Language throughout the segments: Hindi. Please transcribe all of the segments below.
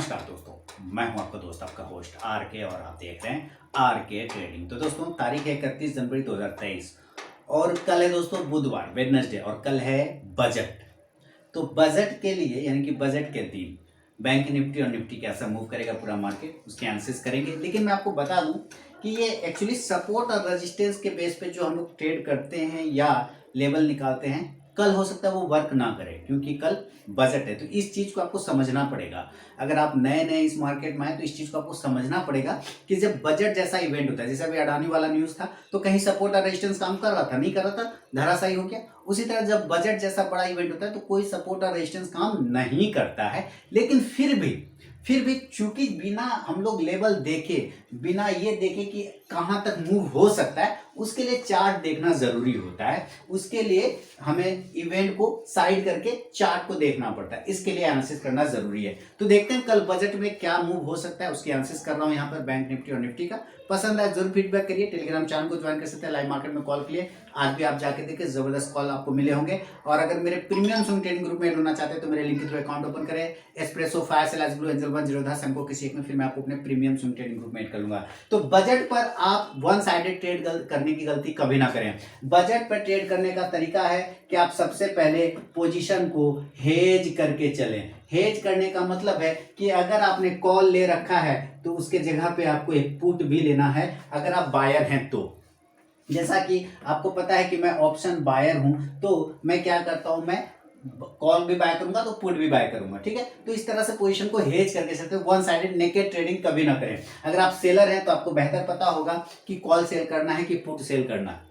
नमस्कार दोस्तों, मैं हूं आपका दोस्त आपका होस्ट आर के और आप देख रहे हैं आर के ट्रेडिंग। तो दोस्तों तारीख है 31 जनवरी 2023 और कल है दोस्तों बुधवार वेडनेसडे और कल है बजट। तो बजट के लिए यानी कि बजट के दिन बैंक निफ्टी और निफ्टी कैसा मूव करेगा पूरा मार्केट उसके एनालिसिस करेंगे। लेकिन मैं आपको बता दूं कि ये एक्चुअली सपोर्ट और रेजिस्टेंस के बेस पे जो हम लोग ट्रेड करते हैं या लेवल निकालते हैं, कल हो सकता है वो वर्क ना करे क्योंकि कल बजट है। तो इस चीज़ को आपको समझना पड़ेगा। अगर आप नए नए इस मार्केट में आए तो इस चीज़ को आपको समझना पड़ेगा कि जब बजट जैसा इवेंट होता है, जैसे अभी अडानी वाला न्यूज़ था तो कहीं सपोर्ट और रेजिस्टेंस काम कर रहा था, नहीं कर रहा था, धराशायी हो गया। उसी तरह जब बजट जैसा बड़ा इवेंट होता है तो कोई सपोर्ट और रेजिस्टेंस काम नहीं करता है। लेकिन फिर भी चूंकि बिना हम लोग लेवल देखे, बिना ये देखे कि कहां तक मूव हो सकता है, उसके लिए चार्ट देखना जरूरी होता है। उसके लिए हमें इवेंट को साइड करके चार्ट को देखना पड़ता है, इसके लिए एनालिसिस करना जरूरी है। तो देखते हैं कल बजट में क्या मूव हो सकता है, उसकी एनालिसिस कर रहा हूं यहाँ पर बैंक निफ्टी और निफ्टी का। पसंद आए जरूर फीडबैक करिए। टेलीग्राम चैनल को ज्वाइन कर सकते हैं, लाइव मार्केट में कॉल के लिए आज भी आप जाके देखिए, जबरदस्त कॉल आपको मिले होंगे। और अगर मेरे प्रीमियम स्विंग ट्रेडिंग ग्रुप में ऐड होना चाहते हैं तो मेरे लिंक के थ्रू अकाउंट ओपन करें। Espresso, fire cell, S blue, angel one, Zerodha, Samco किसी एक में, फिर मैं आपको अपने प्रीमियम स्विंग ट्रेडिंग ग्रुप में ऐड कर लूंगा। तो बजट पर आप वन साइडेड ट्रेड करने की गलती कभी ना करें। बजट पर ट्रेड करने का तरीका है कि आप सबसे पहले पोजीशन को हेज करके चलें। हेज करने का मतलब है कि अगर आपने कॉल ले रखा है तो उसके जगह पे आपको एक पुट भी लेना है अगर आप बायर हैं तो। जैसा कि आपको पता है कि मैं ऑप्शन बायर हूं, तो मैं क्या करता हूं, मैं कॉल भी बाय करूंगा तो पुट भी बाय करूंगा, ठीक है। तो इस तरह से पोजीशन को हेज करके सकते हो। वन साइडेड नेकेड ट्रेडिंग कभी ना करें। अगर आप सेलर हैं तो आपको बेहतर पता होगा कि कॉल सेल करना है कि पुट सेल करना है।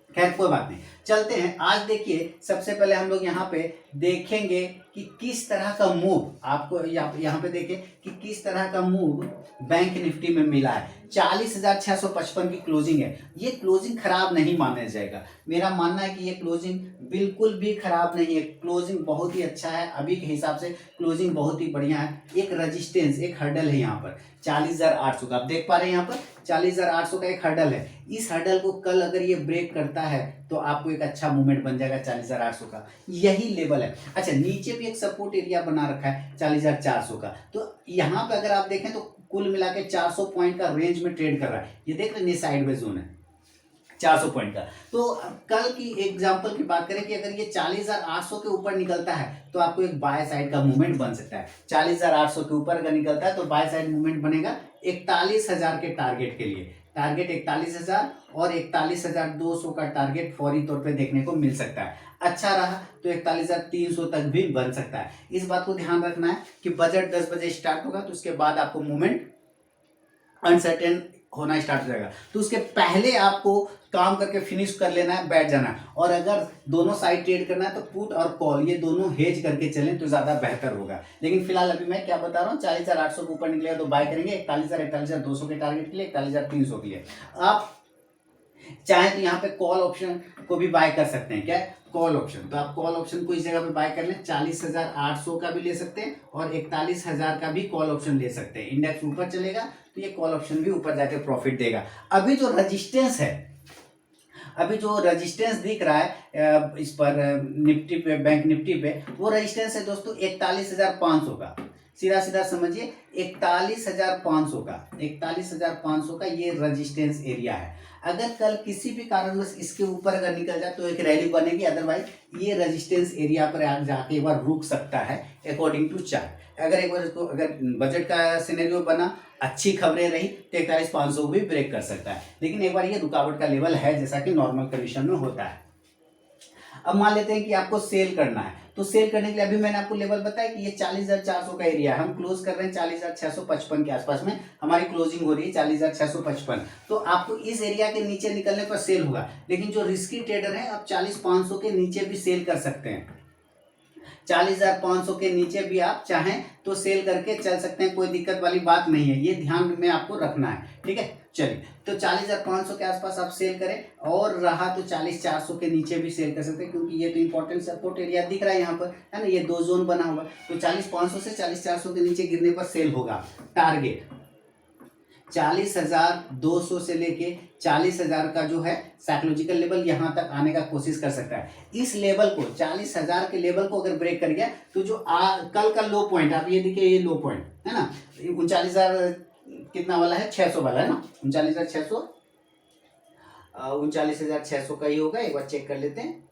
खैर कोई बात नहीं, चलते हैं। आज देखिए सबसे पहले हम लोग यहाँ पे देखेंगे कि किस तरह का मूव आपको यहाँ पे देखिए कि किस तरह का मूव बैंक निफ्टी में मिला है। 40,655 की क्लोजिंग है। ये क्लोजिंग खराब नहीं माना जाएगा। मेरा मानना है कि ये क्लोजिंग बिल्कुल भी खराब नहीं है। क्लोजिंग बहुत ही अच्छा है, अभी के हिसाब से क्लोजिंग बहुत ही बढ़िया है। एक रजिस्टेंस, एक हर्डल है यहाँ पर 40,800 का, आप देख पा रहे हैं यहाँ पर 40,800 का एक हर्डल है। इस हर्डल को कल अगर ये ब्रेक करता है तो आपको एक अच्छा मूवमेंट बन जाएगा 40,800 का, यही लेवल है। अच्छा, नीचे भी एक सपोर्ट एरिया बना रखा है 40,400 का। तो यहाँ पे अगर आप देखें तो कुल मिला के 400 पॉइंट का रेंज में ट्रेड कर रहा है। ये देख रहे हैं, साइडवेज जोन है 400 पॉइंट का। तो कल की एग्जांपल की बात करें कि अगर ये 40,800 के ऊपर निकलता है तो आपको एक बाय साइड का मूवमेंट बन सकता है। 40,800 के ऊपर अगर निकलता है तो बाय साइड मूवमेंट बनेगा 41,000 के टारगेट के लिए। टारगेट 41,000 और 41,200 का टारगेट फौरी तौर पे देखने को मिल सकता है। अच्छा रहा तो 41,300 तक भी बन सकता है। इस बात को ध्यान रखना है कि बजट 10 बजे स्टार्ट होगा तो उसके बाद आपको मूवमेंट अनसर्टेन होना स्टार्ट हो जाएगा। तो उसके पहले आपको काम करके फिनिश कर लेना है, बैठ जाना है। और अगर दोनों साइड ट्रेड करना है तो पुट और कॉल ये दोनों हेज करके चलें तो ज्यादा बेहतर होगा। लेकिन फिलहाल अभी मैं क्या बता रहा हूँ, 40,800 के ऊपर निकलेगा तो बाय करेंगे 41,200 के टारगेट के लिए, 41,300 के लिए। आप चाहे तो यहाँ पे कॉल ऑप्शन को भी बाय कर सकते हैं। क्या कॉल ऑप्शन, तो आप कॉल ऑप्शन को इस जगह पे बाय कर लें। 40,800 का भी ले सकते हैं और 41,000 का भी कॉल ऑप्शन ले सकते हैं। इंडेक्स ऊपर चलेगा तो ये कॉल ऑप्शन भी ऊपर जाके प्रॉफिट देगा। अभी जो रजिस्टेंस है, अभी जो रजिस्टेंस दिख रहा है इस पर निफ्टी पे, बैंक निफ्टी पे, वो रजिस्टेंस है दोस्तों 41,500 का। सीधा सीधा समझिए 41,500 का, 41,500 का ये रजिस्टेंस एरिया है। अगर कल किसी भी कारणवश इसके ऊपर अगर निकल जाए तो एक रैली बनेगी, अदरवाइज ये रजिस्टेंस एरिया पर जाके एक बार रुक सकता है अकॉर्डिंग टू चार्ट। अगर एक बार इसको, अगर बजट का सिनेरियो बना, अच्छी खबरें रही तो 41,500 को भी ब्रेक कर सकता है। लेकिन एक बार ये रुकावट का लेवल है जैसा कि नॉर्मल कंडीशन में होता है। अब मान लेते हैं कि आपको सेल करना है, तो सेल करने के लिए अभी मैंने आपको लेवल बताया कि ये 40,400 का एरिया है। हम क्लोज कर रहे हैं 40,655 के आसपास में, हमारी क्लोजिंग हो रही है 40,655। तो आपको इस एरिया के नीचे निकलने पर सेल होगा। लेकिन जो रिस्की ट्रेडर है आप 40,500 के नीचे भी सेल कर सकते हैं। 40,500 के नीचे भी आप चाहें तो सेल करके चल सकते हैं, कोई दिक्कत वाली बात नहीं है। ये ध्यान में आपको रखना है, ठीक है। चलिए, तो 40,500 के आसपास आप सेल करें और रहा तो 40,400 के नीचे भी सेल कर सकते हैं, क्योंकि ये तो इंपॉर्टेंट सपोर्ट एरिया दिख रहा है यहाँ पर, है ना। ये दो जोन बना हुआ, तो 40,500 से 40,400 के नीचे गिरने पर सेल होगा। टारगेट 40,200 से लेके 40,000 का जो है साइकोलॉजिकल लेवल यहाँ तक आने का कोशिश कर सकता है। इस लेवल को 40,000 के लेवल को अगर ब्रेक कर गया तो जो कल का लो पॉइंट, आप ये देखिए, ये लो पॉइंट है ना, 39,000 कितना वाला है, 600 वाला है ना, 39,600, 39,600 का ही होगा, एक बार चेक कर लेते हैं।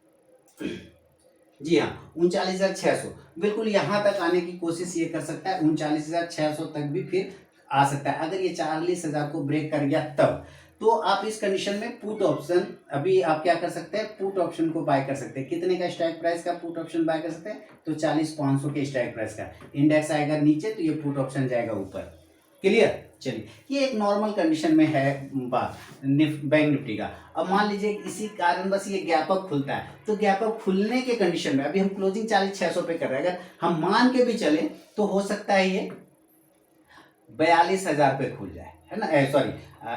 जी हाँ, 39,600 बिल्कुल यहाँ तक आने की कोशिश ये कर सकता है, 39,600 तक भी फिर आ सकता है अगर ये 40,000 को ब्रेक कर गया तब। तो आप इस कंडीशन में पुट ऑप्शन, अभी आप क्या कर सकते हैं, पुट ऑप्शन को बाय कर सकते हैं। कितने का स्ट्राइक प्राइस का पुट ऑप्शन बाय कर सकते हैं, तो 40,500 के स्ट्राइक प्राइस का। इंडेक्स आएगा नीचे तो ये पुट ऑप्शन जाएगा ऊपर। क्लियर? चलिए, ये एक नॉर्मल कंडीशन में है बात बैंक निफ्टी का। अब मान लीजिए इसी कारण बस ये गैप अप खुलता है, तो गैप अप खुलने के कंडीशन में अभी हम क्लोजिंग 40,600 पे कर रहे हैं, अगर हम मान के भी चले तो हो सकता है ये 42,000 पे खुल जाए, है ना, सॉरी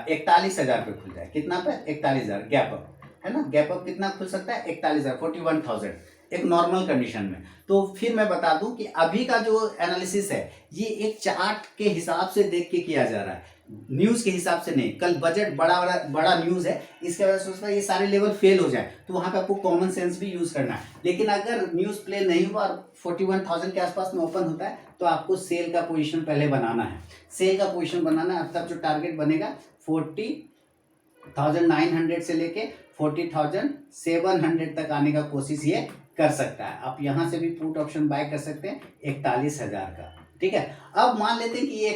41,000 पे खुल जाए। कितना पे? 41,000 गैप अप, है ना। गैप अप कितना खुल सकता है? 41,000, 41,000 एक नॉर्मल कंडीशन में। तो फिर मैं बता दूं कि अभी का जो एनालिसिस है ये एक चार्ट के हिसाब से देख के किया जा रहा है, न्यूज के हिसाब से नहीं। कल बजट बड़ा बड़ा बड़ा न्यूज है, इसके वजह से सोचता है ये सारे लेवल फेल हो जाए, तो वहां पे आपको कॉमन सेंस भी यूज करना है। लेकिन अगर न्यूज प्ले नहीं हुआ और 41,000 के आसपास में ओपन होता है तो आपको सेल का पोजीशन पहले बनाना है। सेल का पोजीशन बनाना है, तब जो टारगेट बनेगा 40,900 से लेके 40,700 तक आने का कोशिश ये कर सकता है। आप यहां से भी पुट ऑप्शन बाय कर सकते हैं 41,000 का। ठीक है, अब मान लेते हैं कि ये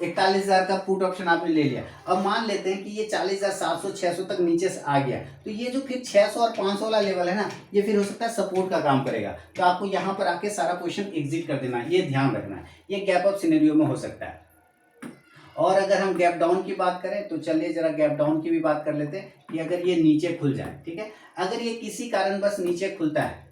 41,000 का पुट ऑप्शन आपने ले लिया। अब मान लेते हैं कि ये 40,700 600 तक नीचे से आ गया, तो ये जो फिर 600 और 500 वाला लेवल है ना, ये फिर हो सकता है सपोर्ट का काम करेगा। तो आपको यहाँ पर आके सारा पोजीशन एग्जिट कर देना है, ये ध्यान रखना है। ये गैप अप सिनेरियो में हो सकता है। और अगर हम गैप डाउन की बात करें तो चलिए जरा गैप डाउन की भी बात कर लेते हैं कि अगर ये नीचे खुल जाए, ठीक है, अगर ये किसी कारणवश नीचे खुलता है,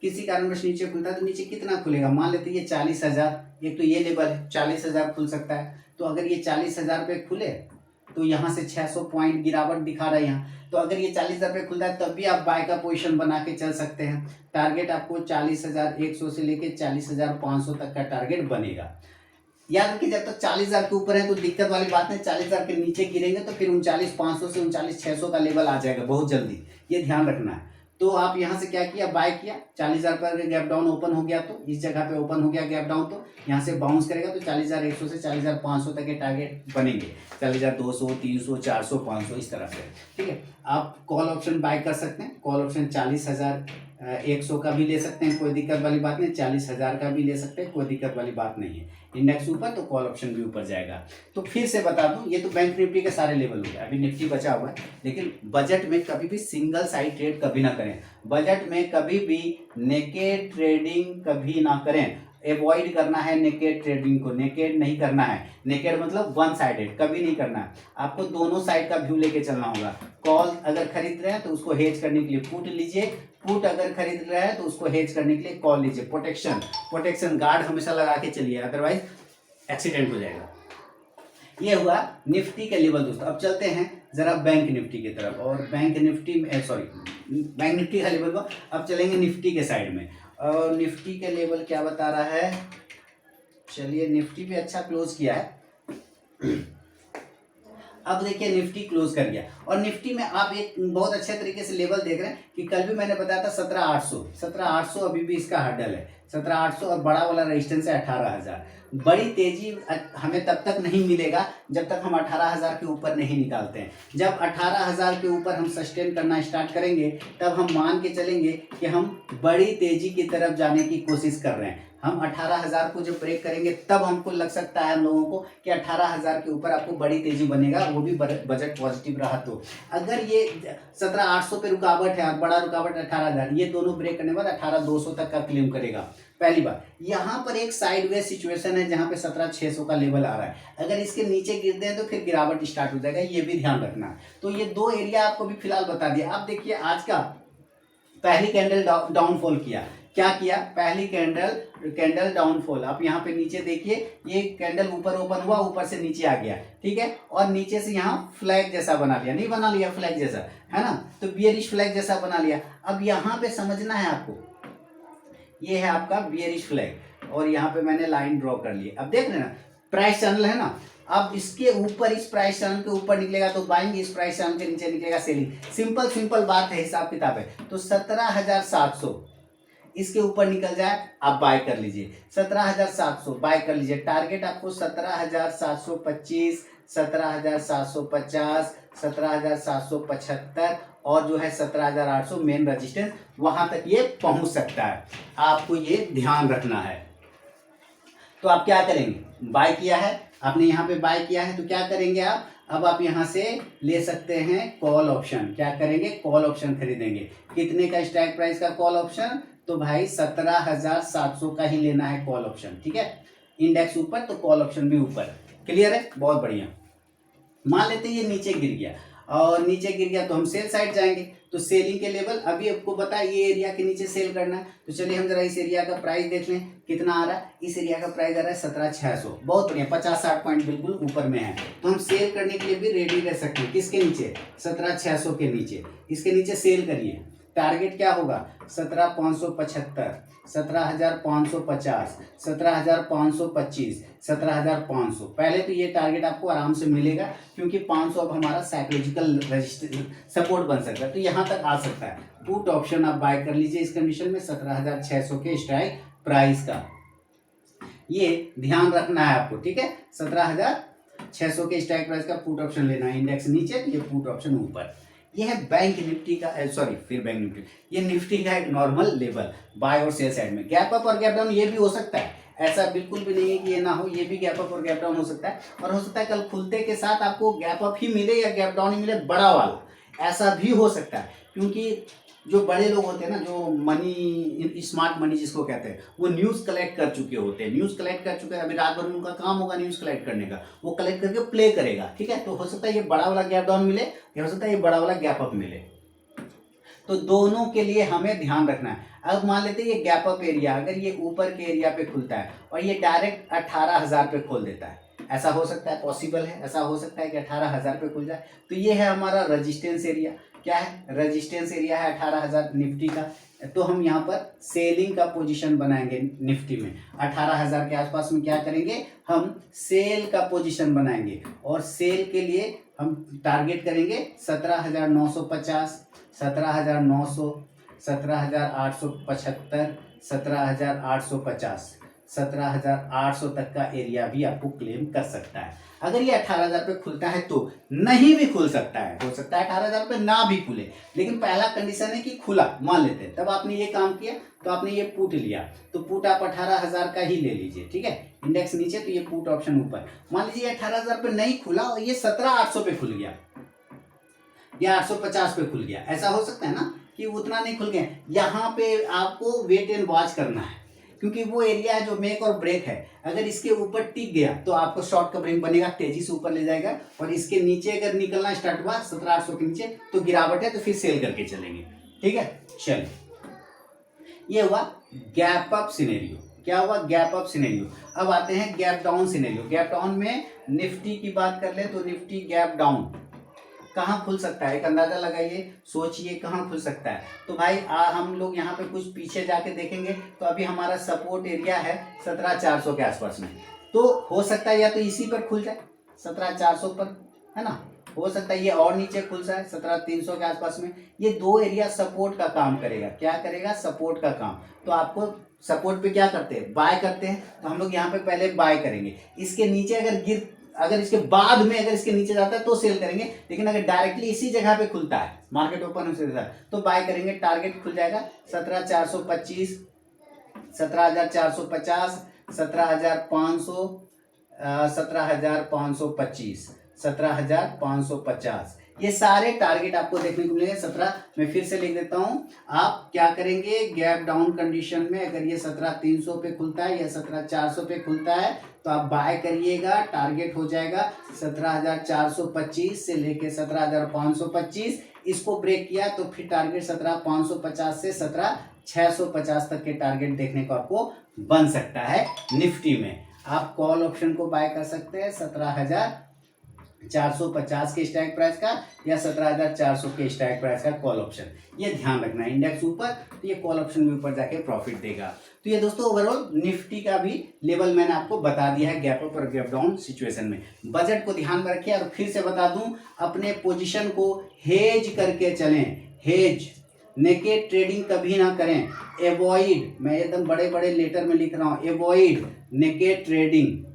किसी कारणवश नीचे खुलता है तो नीचे कितना खुलेगा, मान लेते हैं ये 40,000, एक तो ये लेवल है 40,000 खुल सकता है। तो अगर ये 40,000 पे खुले तो यहाँ से 600 पॉइंट गिरावट दिखा रहा है यहाँ, तो अगर ये 40,000 पे खुलता है तब भी आप बाय का पोजीशन बना के चल सकते हैं। टारगेट आपको 40,100 से लेके 40,500 तक का टारगेट बनेगा। याद रखिए, जब तक 40,000 के ऊपर है तो दिक्कत वाली बात नहीं, 40,000 के नीचे गिरेंगे तो फिर 39,500 से 39,600 का लेवल आ जाएगा बहुत जल्दी, ये ध्यान रखना है। तो आप यहाँ से क्या किया, बाय किया, 40,000 पर गैप डाउन ओपन हो गया, तो इस जगह पे ओपन हो गया गैप डाउन, तो यहाँ से बाउंस करेगा तो 40,100 से 40,500 तक के टारगेट बनेंगे, 40,200, 300, 400, 500 इस तरह से। ठीक है, आप कॉल ऑप्शन बाय कर सकते हैं, कॉल ऑप्शन 40,100 का भी ले सकते हैं, कोई दिक्कत वाली बात नहीं, 40,000 का भी ले सकते हैं, कोई दिक्कत वाली बात नहीं है। इंडेक्स ऊपर तो कॉल ऑप्शन भी ऊपर जाएगा। तो फिर से बता दूं, ये तो बैंक निफ्टी के सारे लेवल हो गए, अभी निफ्टी बचा हुआ है। लेकिन बजट में कभी भी सिंगल साइड ट्रेड कभी ना करें, बजट में कभी भी नेकेड ट्रेडिंग कभी ना करें, अवॉइड करना है नेकेड ट्रेडिंग को, नेकेड नहीं करना है। नेकेड मतलब वन साइडेड कभी नहीं करना है, आपको दोनों साइड का व्यू लेके चलना होगा। कॉल अगर खरीद रहे हैं तो उसको हेज करने के लिए पुट लीजिए, पुट अगर खरीद रहे हैं तो उसको हेज करने के लिए कॉल लीजिए। प्रोटेक्शन गार्ड हमेशा लगा के चलिए, अदरवाइज एक्सीडेंट हो जाएगा। ये हुआ निफ्टी के लेवल दोस्तों। अब चलते हैं जरा बैंक निफ्टी की तरफ, और बैंक निफ्टी में बैंक निफ्टी का लेवल को अब चलेंगे निफ्टी के साइड में। और निफ्टी के लेवल क्या बता रहा है, चलिए निफ्टी भी अच्छा क्लोज किया है। अब देखिए निफ्टी क्लोज कर गया, और निफ्टी में आप एक बहुत अच्छे तरीके से लेवल देख रहे हैं कि कल भी मैंने बताया था 17,800 अभी भी इसका हर्डल है, 17,800, और बड़ा वाला रेजिस्टेंस है 18,000। बड़ी तेजी हमें तब तक नहीं मिलेगा जब तक हम 18,000 के ऊपर नहीं निकालते हैं। जब 18,000 के ऊपर हम सस्टेन करना स्टार्ट करेंगे तब हम मान के चलेंगे कि हम बड़ी तेजी की तरफ जाने की कोशिश कर रहे हैं। हम 18,000 को जब ब्रेक करेंगे तब हमको लग सकता है हम लोगों को कि 18,000 के ऊपर आपको बड़ी तेजी बनेगा, वो भी बजट पॉजिटिव रहा तो। अगर ये 17,800 पे रुकावट है और बड़ा रुकावट 18,000, ये दोनों ब्रेक करने के बाद 18,200 तक का क्लेम करेगा। पहली बार यहाँ पर एक साइडवेज सिचुएशन है जहाँ पे 17,600 का लेवल आ रहा है, अगर इसके नीचे गिरते हैं तो फिर गिरावट स्टार्ट हो जाएगा, ये भी ध्यान रखना। तो ये दो एरिया आपको भी फिलहाल बता दिया। आप देखिए आज का पहली कैंडल डाउनफॉल किया, क्या किया, पहली कैंडल डाउनफॉल। आप यहाँ पे नीचे देखिए, ये कैंडल ऊपर ओपन हुआ, ऊपर से नीचे आ गया, ठीक है, और नीचे से यहाँ फ्लैग जैसा बना लिया, नहीं बना लिया फ्लैग जैसा, है ना, तो बियरिश फ्लैग जैसा बना लिया। अब यहाँ पे समझना है आपको, ये है आपका बियरिश फ्लैग, और यहाँ पे मैंने लाइन ड्रॉ कर ली। अब देख रहे हैं ना, प्राइस चैनल है ना, अब इसके ऊपर, इस प्राइस चैनल के ऊपर निकलेगा तो बाइंग, इस प्राइस चैनल के नीचे निकलेगा सेलिंग। सिंपल बात है, हिसाब किताब है। तो 17,700 इसके ऊपर निकल जाए आप बाय कर लीजिए, 17,700 बाय कर लीजिए। टारगेट आपको 17,725, 17,750, 17,775 और जो है 17,800 मेन रजिस्टेंस, वहां तक ये पहुंच सकता है। आपको ये ध्यान रखना है। तो आप क्या करेंगे, बाय किया है आपने, यहाँ पे बाय किया है तो क्या करेंगे आप, अब आप यहाँ से ले सकते हैं कॉल ऑप्शन। क्या करेंगे, कॉल ऑप्शन खरीदेंगे। कितने का स्ट्राइक प्राइस का कॉल ऑप्शन, तो भाई 17,700 का ही लेना है कॉल ऑप्शन, ठीक है। इंडेक्स ऊपर तो कॉल ऑप्शन भी ऊपर, क्लियर है, बहुत बढ़िया। मान लेते ये नीचे गिर गया, और नीचे गिर गया तो हम सेल साइड जाएंगे। तो सेलिंग के लेवल अभी आपको पता है, ये एरिया के नीचे सेल करना है। तो चलिए हम जरा इस एरिया का प्राइस देख लें कितना आ रहा है। इस एरिया का प्राइस आ रहा है 17,600, बहुत बढ़िया, 50-60 पॉइंट बिल्कुल ऊपर में है। तो हम सेल करने के लिए भी रेडी रह सकते हैं। किसके नीचे, 17,600 के नीचे, इसके नीचे सेल करिए। टारगेट क्या होगा, 17,575, 17,550, 17,525, 17,500। पहले तो ये टारगेट आपको आराम से मिलेगा, क्योंकि 500 अब हमारा साइकोलॉजिकल सपोर्ट बन सकता है, तो यहाँ तक आ सकता है। पुट ऑप्शन आप बाय कर लीजिए इस कंडीशन में 17,600 के स्ट्राइक प्राइस का, ये ध्यान रखना है आपको, ठीक है। 17,600 के स्ट्राइक प्राइस का पुट ऑप्शन लेना है। इंडेक्स नीचे, ये पुट ऑप्शन ऊपर। ये है बैंक निफ्टी का, सॉरी फिर बैंक निफ्टी, ये निफ्टी का एक नॉर्मल लेवल बाय और सेल साइड में। गैप अप और गैप डाउन ये भी हो सकता है, ऐसा बिल्कुल भी नहीं है कि ये ना हो, ये भी गैप अप और गैप डाउन हो सकता है। और हो सकता है कल खुलते के साथ आपको गैप अप ही मिले या गैप डाउन ही मिले, बड़ा वाला, ऐसा भी हो सकता है। क्योंकि जो बड़े लोग होते हैं ना, जो मनी, स्मार्ट मनी जिसको कहते हैं, वो न्यूज़ कलेक्ट कर चुके होते हैं, न्यूज़ कलेक्ट कर चुके हैं। अभी रात भर में उनका काम होगा न्यूज़ कलेक्ट करने का, वो कलेक्ट करके प्ले करेगा, ठीक है। तो हो सकता है ये बड़ा वाला गैप डाउन मिले, या हो सकता है ये बड़ा वाला गैप अप मिले। तो दोनों के लिए हमें ध्यान रखना है। अब मान लेते हैं ये गैप अप एरिया, अगर ये ऊपर के एरिया पे खुलता है और ये डायरेक्ट 18,000 पे खोल देता है, ऐसा हो सकता है, पॉसिबल है, ऐसा हो सकता है कि 18,000 पे खुल जाए। तो ये है हमारा रजिस्टेंस एरिया। क्या है, रजिस्टेंस एरिया है 18,000 निफ्टी का। तो हम यहाँ पर सेलिंग का पोजीशन बनाएंगे निफ्टी में, 18,000 के आसपास में क्या करेंगे, हम सेल का पोजीशन बनाएंगे। और सेल के लिए हम टारगेट करेंगे 17,950, 17,900, 17,875, 17,850, 17,800 तक का एरिया भी आपको क्लेम कर सकता है। अगर ये 18,000 पे खुलता है तो, नहीं भी खुल सकता है, हो सकता है 18,000 पे ना भी खुले, लेकिन पहला कंडीशन है कि खुला, मान लेते हैं, तब आपने ये काम किया, तो आपने ये पुट लिया, तो पुट आप 18,000 का ही ले लीजिए, ठीक है। इंडेक्स नीचे तो ये पुट ऑप्शन ऊपर। मान लीजिए 18,000 पे नहीं खुला और ये 17,800 पे खुल गया या 850 पे खुल गया, ऐसा हो सकता है ना कि उतना नहीं खुल गया। यहाँ पे आपको वेट एंड वॉच करना है, क्योंकि वो एरिया है जो मेक और ब्रेक है। अगर इसके ऊपर टिक गया तो आपको शॉर्ट कवरिंग बनेगा, तेजी से ऊपर ले जाएगा। और इसके नीचे अगर निकलना स्टार्ट हुआ 17,800 के नीचे तो गिरावट है, तो फिर सेल करके चलेंगे, ठीक है। चलिए, ये हुआ गैप अप सिनेरियो। क्या हुआ, गैप अप सिनेरियो। अब आते हैं gap down scenario. Gap down में निफ्टी की बात कर ले तो निफ्टी गैप डाउन कहाँ खुल सकता है, एक अंदाजा लगाइए, सोचिए कहाँ खुल सकता है। तो भाई हम लोग यहाँ पे कुछ पीछे जाके देखेंगे तो अभी हमारा सपोर्ट एरिया है 17,400 के आसपास में। तो हो सकता है या तो इसी पर खुल जाए 17,400 पर, है ना, हो सकता है ये और नीचे खुल जाए 17,300 के आसपास में। ये दो एरिया सपोर्ट का काम करेगा। क्या करेगा, सपोर्ट का काम। तो आपको सपोर्ट पे क्या करते हैं, बाय करते हैं। तो हम लोग यहाँ पे पहले बाय करेंगे। इसके नीचे अगर इसके बाद में अगर इसके नीचे जाता है तो सेल करेंगे। लेकिन अगर डायरेक्टली इसी जगह पे खुलता है, मार्केट ओपन से तो बाय करेंगे। टारगेट खुल जाएगा 17,425, 17,450, 17,500, 17,525, 17,550, ये सारे टारगेट आपको देखने को मिलेंगे। 17 मैं फिर से लिख देता हूं। आप क्या करेंगे, गैप डाउन कंडीशन में अगर ये 17,300 पे खुलता है या 17,400 पे खुलता है तो आप बाय करिएगा। टारगेट हो जाएगा 17,425 से लेके 17,525। इसको ब्रेक किया तो फिर टारगेट 17,550 से 17,650 तक के टारगेट देखने को आपको बन सकता है निफ्टी में। आप कॉल ऑप्शन को बाय कर सकते हैं 17,000 450 के स्ट्राइक प्राइस का या 17,400 के स्ट्राइक प्राइस का कॉल ऑप्शन, ये ध्यान रखना है। इंडेक्स ऊपर तो ये कॉल ऑप्शन भी ऊपर जाके प्रॉफिट देगा। तो ये दोस्तों ओवरऑल निफ्टी का भी लेवल मैंने आपको बता दिया है गैप अप और गैप डाउन सिचुएशन में। बजट को ध्यान में रखिए और फिर से बता दूं, अपने पोजीशन को हेज करके चलें, हेज, नेकेड ट्रेडिंग कभी ना करें। एवॉइड, मैं एकदम बड़े बड़े लेटर में लिख रहा हूँ, avoid naked trading.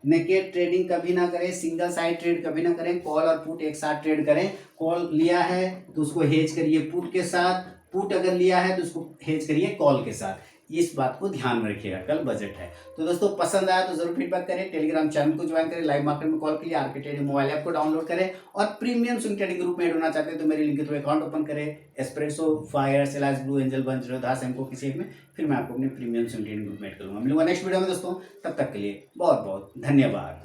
Naked trading कभी ना करें, सिंगल साइड ट्रेड कभी ना करें, कॉल और पुट एक साथ ट्रेड करें। कॉल लिया है तो उसको हेज करिए पुट के साथ, पुट अगर लिया है तो उसको हेज करिए कॉल के साथ। इस बात को ध्यान में रखिएगा, कल बजट है। तो दोस्तों पसंद आया तो जरूर फीडबैक करें, टेलीग्राम चैनल को ज्वाइन करें, लाइव मार्केट में कॉल के लिए आरके ट्रेडिंग मोबाइल ऐप को डाउनलोड करें और प्रीमियम स्विंग ट्रेडिंग ग्रुप में ऐड होना चाहते हैं तो मेरे लिंक के थ्रू अकाउंट ओपन करें। Espresso, Fyers, Alice, Blue Angel, बंजरो, दास एमको किसी एक में, फिर मैं आपको अपने प्रीमियम स्विंग ट्रेडिंग ग्रुप में ऐड करूंगा। मिलूंगा नेक्स्ट वीडियो में दोस्तों, तब तक के लिए बहुत बहुत धन्यवाद।